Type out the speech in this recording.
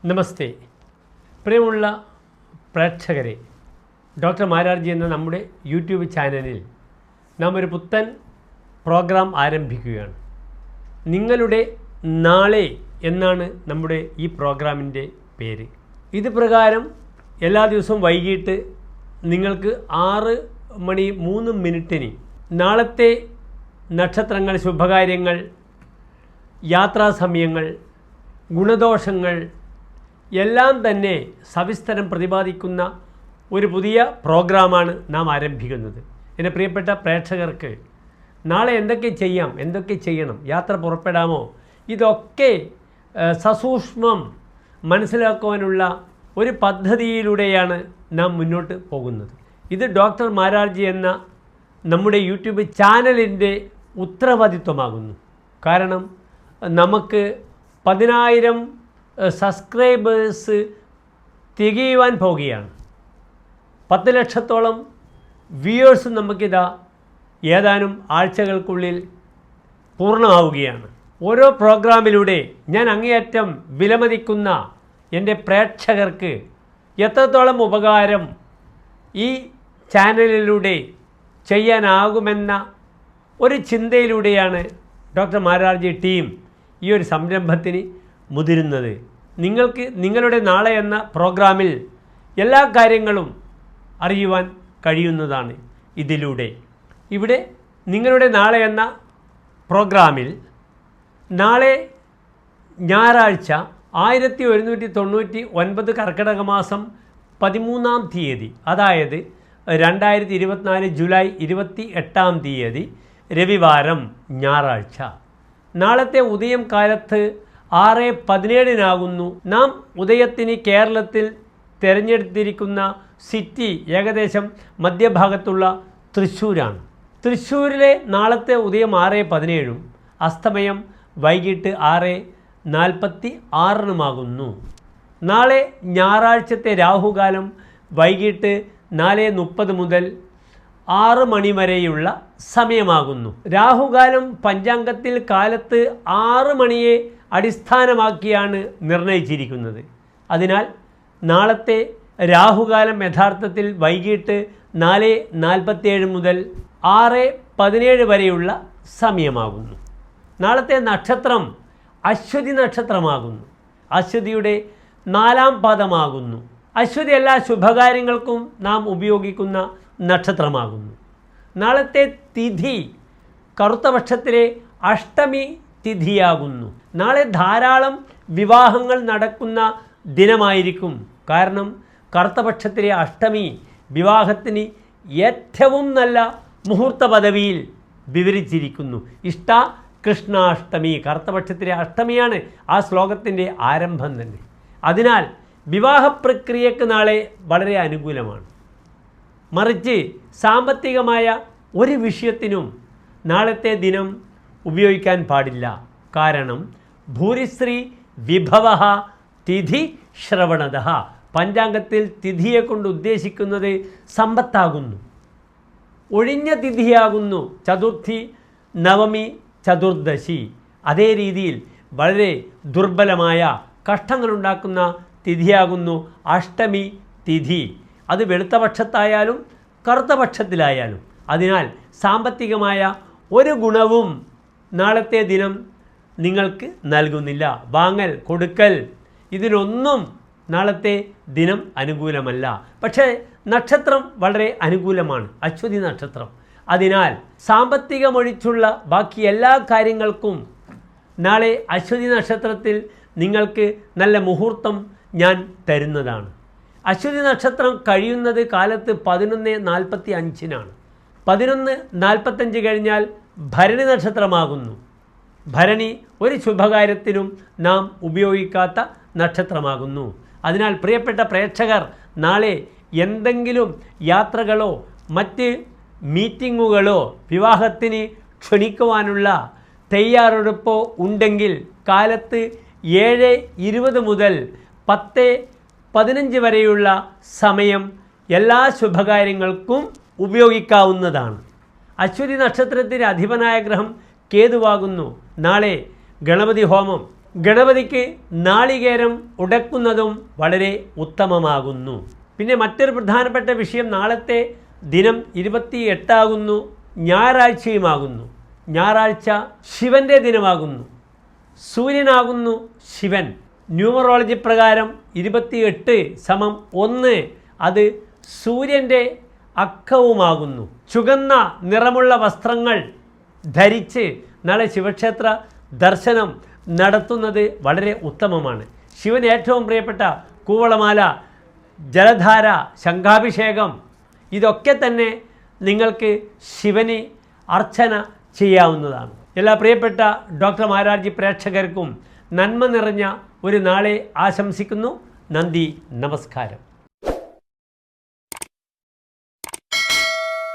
നമസ്തേ. പ്രിയമുള്ള പ്രേക്ഷകരെ, ഡോക്ടർ മാരാർജി എന്ന നമ്മുടെ യൂട്യൂബ് ചാനലിൽ നാം ഒരു പുത്തൻ പ്രോഗ്രാം ആരംഭിക്കുകയാണ്. നിങ്ങളുടെ നാളെ എന്നാണ് നമ്മുടെ ഈ പ്രോഗ്രാമിൻ്റെ പേര്. ഇത് പ്രകാരം എല്ലാ ദിവസവും വൈകിട്ട് നിങ്ങൾക്ക് 6:03 നാളത്തെ നക്ഷത്രങ്ങൾ, ശുഭകാര്യങ്ങൾ, യാത്രാസമയങ്ങൾ, ഗുണദോഷങ്ങൾ എല്ലാം തന്നെ സവിസ്തരം പ്രതിപാദിക്കുന്ന ഒരു പുതിയ പ്രോഗ്രാമാണ് നാം ആരംഭിക്കുന്നത്. എൻ്റെ പ്രിയപ്പെട്ട പ്രേക്ഷകർക്ക് നാളെ എന്തൊക്കെ ചെയ്യാം, എന്തൊക്കെ ചെയ്യണം, യാത്ര പുറപ്പെടാമോ, ഇതൊക്കെ സസൂക്ഷ്മം മനസ്സിലാക്കുവാനുള്ള ഒരു പദ്ധതിയിലൂടെയാണ് നാം മുന്നോട്ട് പോകുന്നത്. ഇത് ഡോക്ടർ മാരാർജി എന്ന നമ്മുടെ യൂട്യൂബ് ചാനലിൻ്റെ ഉത്തരവാദിത്വമാകുന്നു. കാരണം നമുക്ക് 10,000 സബ്സ്ക്രൈബേഴ്സ് തികയുവാൻ പോകുകയാണ്. 10 ലക്ഷത്തോളം വ്യൂവേഴ്സ് നമുക്കിതാ ഏതാനും ആഴ്ചകൾക്കുള്ളിൽ പൂർണ്ണമാവുകയാണ്. ഓരോ പ്രോഗ്രാമിലൂടെ ഞാൻ അങ്ങേയറ്റം വിലമതിക്കുന്ന എൻ്റെ പ്രേക്ഷകർക്ക് എത്രത്തോളം ഉപകാരം ഈ ചാനലിലൂടെ ചെയ്യാനാകുമെന്ന ഒരു ചിന്തയിലൂടെയാണ് ഡോക്ടർ മാരാർജി ടീം ഈ ഒരു സംരംഭത്തിന് മുതിരുന്നത്. നിങ്ങൾക്ക് നിങ്ങളുടെ നാളെ എന്ന പ്രോഗ്രാമിൽ എല്ലാ കാര്യങ്ങളും അറിയുവാൻ കഴിയുന്നതാണ് ഇതിലൂടെ. ഇവിടെ നിങ്ങളുടെ നാളെ എന്ന പ്രോഗ്രാമിൽ നാളെ ഞായറാഴ്ച 1199 കർക്കിടക മാസം 13-ാം തീയതി, അതായത് 2024 ജൂലൈ 28 രവിവാരം ഞായറാഴ്ച. നാളത്തെ ഉദയം കാലത്ത് 6:17 നാം ഉദയത്തിന് കേരളത്തിൽ തിരഞ്ഞെടുത്തിരിക്കുന്ന സിറ്റി ഏകദേശം മധ്യഭാഗത്തുള്ള തൃശ്ശൂരാണ്. തൃശ്ശൂരിലെ നാളത്തെ ഉദയം 6:17 അസ്തമയം വൈകിട്ട് 6:46 നാളെ ഞായറാഴ്ചത്തെ രാഹുകാലം വൈകിട്ട് 4:30 മുതൽ 6 മണി വരെയുള്ള സമയമാകുന്നു. രാഹുകാലം പഞ്ചാംഗത്തിൽ കാലത്ത് 6 മണിയെ അടിസ്ഥാനമാക്കിയാണ് നിർണയിച്ചിരിക്കുന്നത്. അതിനാൽ നാളത്തെ രാഹുകാലം യഥാർത്ഥത്തിൽ വൈകിട്ട് 4:47 മുതൽ 6:17 വരെയുള്ള സമയമാകുന്നു. നാളത്തെ നക്ഷത്രം അശ്വതി നക്ഷത്രമാകുന്നു. അശ്വതിയുടെ 4-ാം പാദമാകുന്നു. അശ്വതി എല്ലാ ശുഭകാര്യങ്ങൾക്കും നാം ഉപയോഗിക്കുന്ന നക്ഷത്രമാകുന്നു. നാളത്തെ തിഥി കറുത്തപക്ഷത്തിലെ അഷ്ടമി തിഥിയാകുന്നു. നാളെ ധാരാളം വിവാഹങ്ങൾ നടക്കുന്ന ദിനമായിരിക്കും. കാരണം കറുത്തപക്ഷത്തിലെ അഷ്ടമി വിവാഹത്തിന് ഏറ്റവും നല്ല മുഹൂർത്ത പദവിയിൽ വിവരിച്ചിരിക്കുന്നു. ഇഷ്ട കൃഷ്ണാഷ്ടമി, കറുത്തപക്ഷത്തിലെ അഷ്ടമിയാണ് ആ ശ്ലോകത്തിൻ്റെ ആരംഭം തന്നെ. അതിനാൽ വിവാഹ പ്രക്രിയക്ക് നാളെ വളരെ അനുകൂലമാണ്. മറിച്ച് സാമ്പത്തികമായ ഒരു വിഷയത്തിനും നാളത്തെ ദിനം ഉപയോഗിക്കാൻ പാടില്ല. കാരണം ഭൂരിശ്രീ വിഭവ തിഥി ശ്രവണത, പഞ്ചാംഗത്തിൽ തിഥിയെ കൊണ്ട് ഉദ്ദേശിക്കുന്നത് സമ്പത്താകുന്നു, ഒഴിഞ്ഞ തിഥിയാകുന്നു ചതുർത്ഥി, നവമി, ചതുർദശി. അതേ രീതിയിൽ വളരെ ദുർബലമായ കഷ്ടങ്ങളുണ്ടാക്കുന്ന തിഥിയാകുന്നു അഷ്ടമി തിഥി. അത് വെളുത്ത പക്ഷത്തായാലും കറുത്ത പക്ഷത്തിലായാലും. അതിനാൽ സാമ്പത്തികമായ ഒരു ഗുണവും നാളത്തെ ദിനം നിങ്ങൾക്ക് നൽകുന്നില്ല. വാങ്ങൽ കൊടുക്കൽ ഇതിനൊന്നും നാളത്തെ ദിനം അനുകൂലമല്ല. പക്ഷേ നക്ഷത്രം വളരെ അനുകൂലമാണ്, അശ്വതി നക്ഷത്രം. അതിനാൽ സാമ്പത്തികമൊഴിച്ചുള്ള ബാക്കി എല്ലാ കാര്യങ്ങൾക്കും നാളെ അശ്വതി നക്ഷത്രത്തിൽ നിങ്ങൾക്ക് നല്ല മുഹൂർത്തം ഞാൻ തരുന്നതാണ്. അശ്വതി നക്ഷത്രം കഴിയുന്നത് കാലത്ത് 11:45 11:45 കഴിഞ്ഞാൽ ഭരണി നക്ഷത്രമാകുന്നു. ഭരണി ഒരു ശുഭകാര്യത്തിനും നാം ഉപയോഗിക്കാത്ത നക്ഷത്രമാകുന്നു. അതിനാൽ പ്രിയപ്പെട്ട പ്രേക്ഷകർ നാളെ എന്തെങ്കിലും യാത്രകളോ മറ്റ് മീറ്റിങ്ങുകളോ വിവാഹത്തിന് ക്ഷണിക്കുവാനുള്ള തയ്യാറെടുപ്പോ ഉണ്ടെങ്കിൽ കാലത്ത് 7:20 മുതൽ 10:15 വരെയുള്ള സമയം എല്ലാ ശുഭകാര്യങ്ങൾക്കും ഉപയോഗിക്കാവുന്നതാണ്. അശ്വതി നക്ഷത്രത്തിന് അധിപനായ ഗ്രഹം കേതുവാകുന്നു. നാളെ ഗണപതി ഹോമം, ഗണപതിക്ക് നാളികേരം ഉടക്കുന്നതും വളരെ ഉത്തമമാകുന്നു. പിന്നെ മറ്റൊരു പ്രധാനപ്പെട്ട വിഷയം, നാളത്തെ ദിനം 28 ഞായറാഴ്ചയുമാകുന്നു. ഞായറാഴ്ച ശിവൻ്റെ ദിനമാകുന്നു. സൂര്യനാകുന്നു ശിവൻ. ന്യൂമറോളജി പ്രകാരം 28 = 1, അത് സൂര്യൻ്റെ അക്കവുമാകുന്നു. ചുവന്ന നിറമുള്ള വസ്ത്രങ്ങൾ ധരിച്ച് നാളെ ശിവക്ഷേത്ര ദർശനം നടത്തുന്നത് വളരെ ഉത്തമമാണ്. ശിവന് ഏറ്റവും പ്രിയപ്പെട്ട കൂവളമാല, ജലധാര, ശംഖാഭിഷേകം, ഇതൊക്കെ തന്നെ നിങ്ങൾക്ക് ശിവന് അർച്ചന ചെയ്യാവുന്നതാണ്. എല്ലാ പ്രിയപ്പെട്ട ഡോക്ടർ മാരാർജി പ്രേക്ഷകർക്കും നന്മ നിറഞ്ഞ ഒരു നാളെ ആശംസിക്കുന്നു. നന്ദി, നമസ്കാരം.